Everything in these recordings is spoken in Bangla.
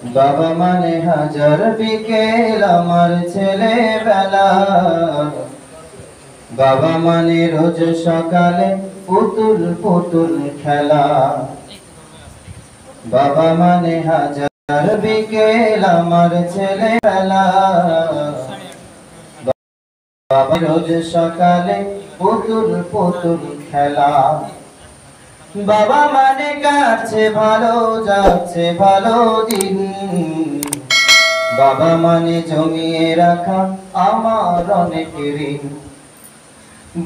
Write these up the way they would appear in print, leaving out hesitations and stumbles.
বাবা মানে হাজার বিকেল আমার ছেলেবেলা, বাবা মানে রোজ সকালে পুতুল পুতুল খেলা। বাবা মানে হাজার বিকেল আমার ছেলেবেলা, বাবা রোজ সকালে পুতুল পুতুল খেলা। বাবা মানে কাটছে ভালো যাচ্ছে ভালো দিন, বাবা মানে জমিয়ে রাখা আমার অনেক ঋণ।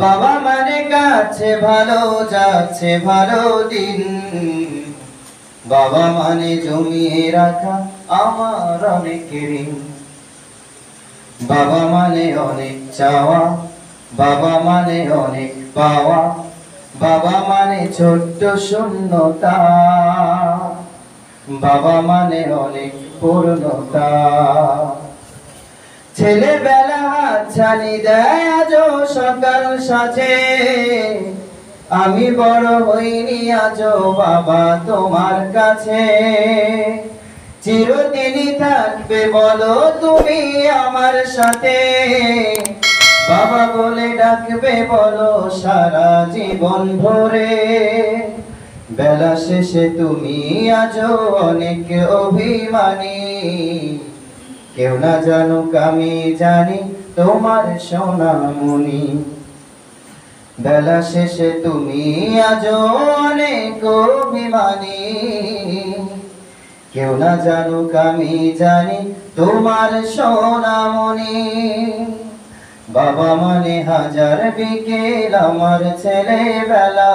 বাবা মানে কাটছে ভালো যাচ্ছে ভালো দিন, বাবা মানে জমিয়ে রাখা আমার অনেক ঋণ। বাবা মানে অনেক চাওয়া, বাবা মানে অনেক পাওয়া, বাবা মানে ছোট্ট শূন্যতা, বাবা মানে অনেক পূর্ণতা। ছেলেবেলা হাতছানি দেয় আজও সকাল সাজে, আমি বড় হইনি আজও বাবা তোমার কাছে। চিরদিনই থাকবে বলো তুমি আমার সাথে, বাবা বলে ডাকবে বলো সারা জীবন ভরে। বেলা শেষে তুমি আজও অনেক অভিমানী, কেউ না জানুক আমি জানি তোমার সোনামণি। বেলা শেষে তুমি আজও অনেক অভিমানী, কেউ না জানুক আমি জানি তোমার সোনামণি। বাবা মানে হাজার বিকেল আমার ছেলেবেলা,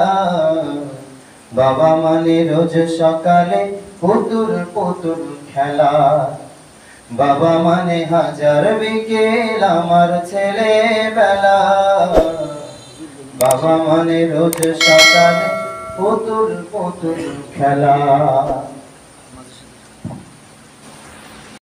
বাবা মানে রোজ সকালে পুতুল পুতুল খেলা। বাবা মানে হাজার বিকেল আমার ছেলেবেলা, বাবা মানে রোজ সকালে পুতুল পুতুল খেলা।